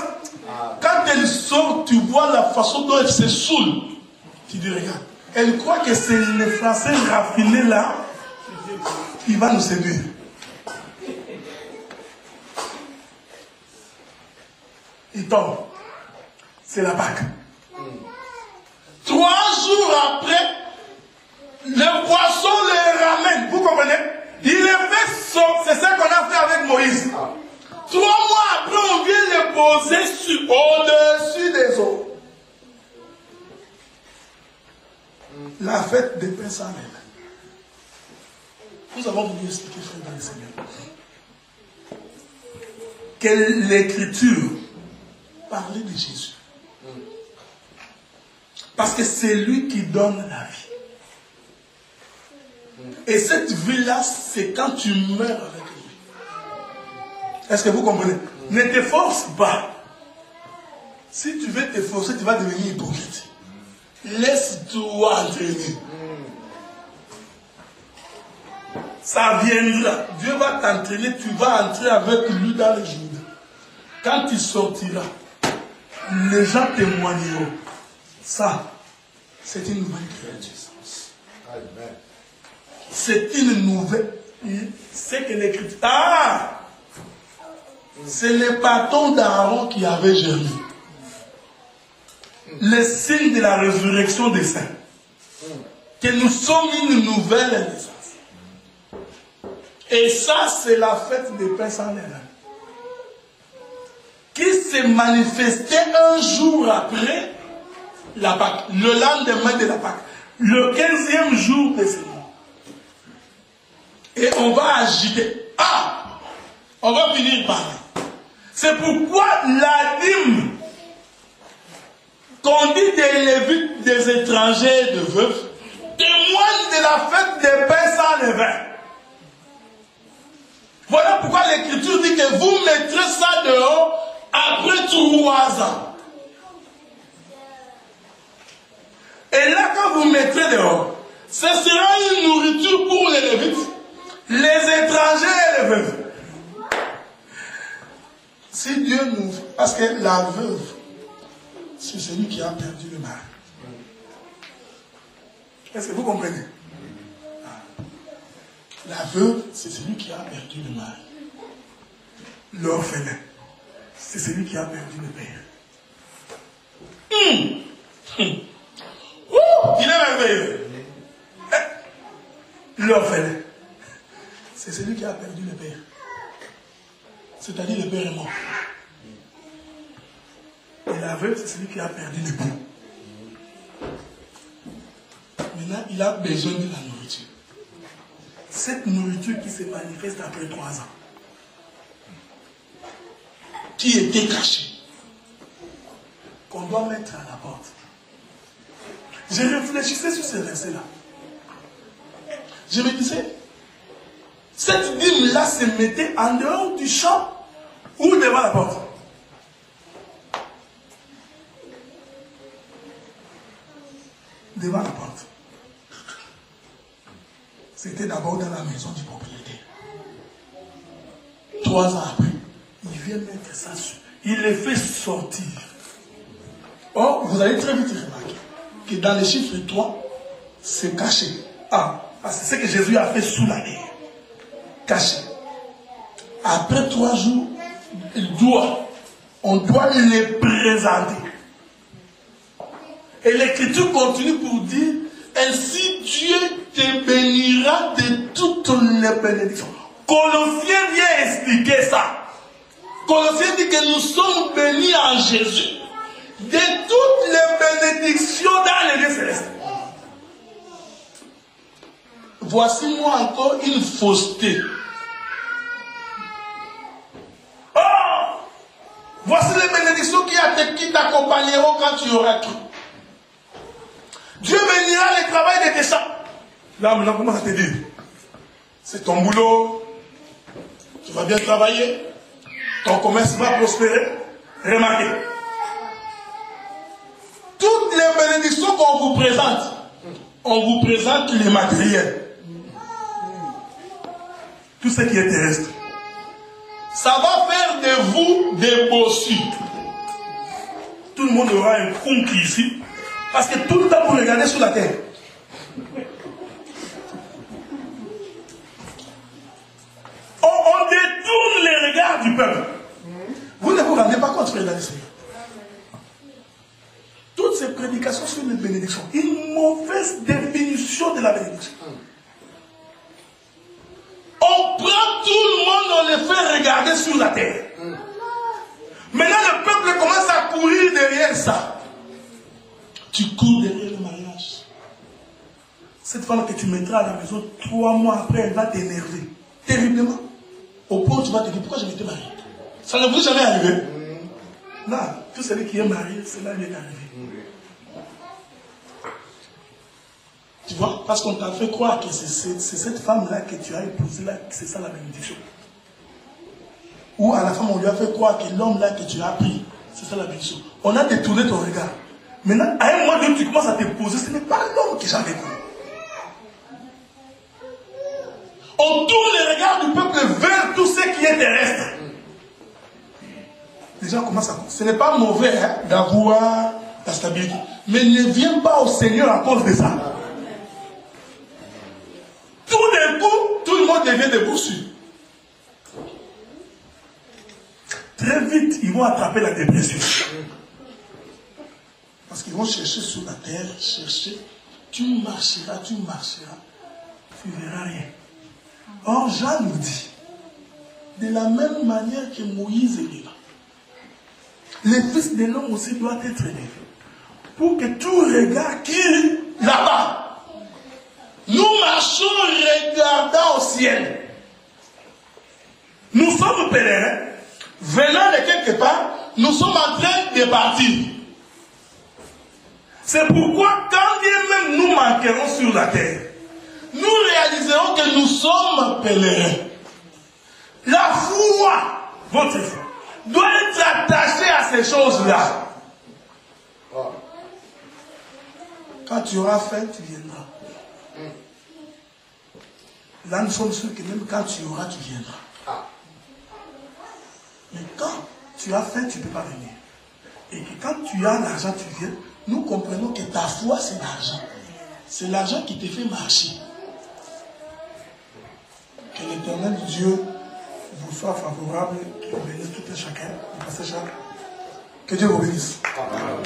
passe. Quand elle sort, tu vois la façon dont elle se saoule. Tu dis, regarde. Elle croit que c'est le français raffiné là qui va nous séduire. Il tombe. C'est la Pâque. 3 jours après, le poisson les ramène. Vous comprenez? Il les fait sortir. C'est ça qu'on a fait avec Moïse. 3 mois après, on vient les poser au-dessus des eaux. La fête des pains sans levain. Nous avons voulu expliquer, frère dans le Seigneur, que l'écriture parlait de Jésus. Parce que c'est lui qui donne la vie. Et cette vie-là, c'est quand tu meurs avec lui. Est-ce que vous comprenez? Ne te force pas. Si tu veux te forcer, tu vas devenir hypocrite. Laisse-toi entraîner. Ça viendra. Dieu va t'entraîner, tu vas entrer avec lui dans le jour. Quand tu sortiras, les gens témoigneront. Ça, c'est une nouvelle créature. C'est une nouvelle. C'est que l'écriture. Ah! C'est le bâton d'Aaron qui avait germé. Le signe de la résurrection des saints. Que nous sommes une nouvelle naissance. Et ça, c'est la fête des pains sans levain. Qui s'est manifestée un jour après la Pâque. Le lendemain de la Pâque. Le 15e jour de ce mois. Et on va agiter. Ah! On va finir par là. C'est pourquoi la dîme qu'on dit des Lévites, des étrangers, de veufs, témoigne de la fête des pains sans levain. Voilà pourquoi l'Écriture dit que vous mettrez ça dehors après 3 ans. Et là, quand vous mettrez dehors, ce sera une nourriture pour les Lévites, les étrangers et les veuves. Si Dieu nous... Parce que la veuve, c'est celui qui a perdu le mari. Est-ce que vous comprenez? La veuve, c'est celui qui a perdu le mari. L'orphelin, c'est celui qui a perdu le père. Il est merveilleux. L'orphelin, c'est celui qui a perdu le père. C'est-à-dire le père est mort. Et la veuve, c'est celui qui a perdu l'époux. Maintenant, il a besoin de la nourriture. Cette nourriture qui se manifeste après 3 ans, qui était cachée, qu'on doit mettre à la porte. Je réfléchissais sur ces versets-là. Je me disais, cette dîme-là se mettait en dehors du champ ou devant la porte. Devant la porte. C'était d'abord dans la maison du propriétaire. 3 ans après, il vient mettre ça sur. Il les fait sortir. Or, vous allez très vite remarquer que dans les chiffres 3, c'est caché. Ah, parce que c'est ce que Jésus a fait sous la terre. Caché. Après 3 jours, on doit les présenter. Et l'Écriture continue pour dire, ainsi Dieu te bénira de toutes les bénédictions. Colossiens vient expliquer ça. Colossiens dit que nous sommes bénis en Jésus de toutes les bénédictions dans les lieux célestes. Voici moi encore une fausseté. Oh! Voici les bénédictions qui t'accompagneront quand tu auras tout. Dieu bénira le travail de tes champs. Là, maintenant, comment ça te dit? C'est ton boulot. Tu vas bien travailler. Ton commerce va prospérer. Remarquez. Toutes les bénédictions qu'on vous présente, on vous présente les matériels. Tout ce qui est terrestre. Ça va faire de vous des bossus. tout le monde aura un conquis ici. Parce que tout le temps, vous regardez sur la terre. On détourne les regards du peuple. Vous ne vous rendez pas compte, frère dans le Seigneur. Toutes ces prédications sur les bénédictions, une mauvaise définition de la bénédiction. On prend tout le monde, on les fait regarder sur la terre. Maintenant, le peuple commence à courir derrière ça. Tu cours derrière le mariage. Cette femme que tu mettras à la maison, 3 mois après, elle va t'énerver. Terriblement. Au point où tu vas te dire, pourquoi je m'étais marié? Ça ne vous est jamais arrivé? Non, tout celui qui est marié, cela lui est arrivé. Tu vois? Parce qu'on t'a fait croire que c'est cette femme-là que tu as épousée, là, c'est ça la bénédiction. Ou à la femme, on lui a fait croire que l'homme-là que tu as pris, c'est ça la bénédiction. On a détourné ton regard. Maintenant, à un moment donné, tu commences à te poser, ce n'est pas l'homme que j'avais pris. On tourne les regards du peuple vers tout ce qui est terrestre. Les gens commencent à... Ce n'est pas mauvais hein, d'avoir la stabilité. Mais ne viens pas au Seigneur à cause de ça. Tout d'un coup, tout le monde devient des boursus. Très vite, ils vont attraper la dépression. Parce qu'ils vont chercher sur la terre, chercher. Tu marcheras, tu ne verras rien. Or, Jean nous dit, de la même manière que Moïse est là, les fils de l'homme aussi doivent être élevés. Pour que tout regard qui est là-bas, nous marchons regardant au ciel. Nous sommes pèlerins, venant de quelque part, nous sommes en train de partir. C'est pourquoi, quand bien même nous manquerons sur la terre, nous réaliserons que nous sommes pèlerins. La foi, votre foi, doit être attachée à ces choses-là. Quand tu auras faim, tu viendras. Là, nous sommes sûrs que même quand tu auras, tu viendras. Mais quand tu as faim, tu ne peux pas venir. Et que quand tu as l'argent, tu viens. Nous comprenons que ta foi, c'est l'argent. C'est l'argent qui te fait marcher. Que l'Éternel Dieu vous soit favorable, qu'il vous bénisse tout et chacun. Que Dieu vous bénisse. Amen.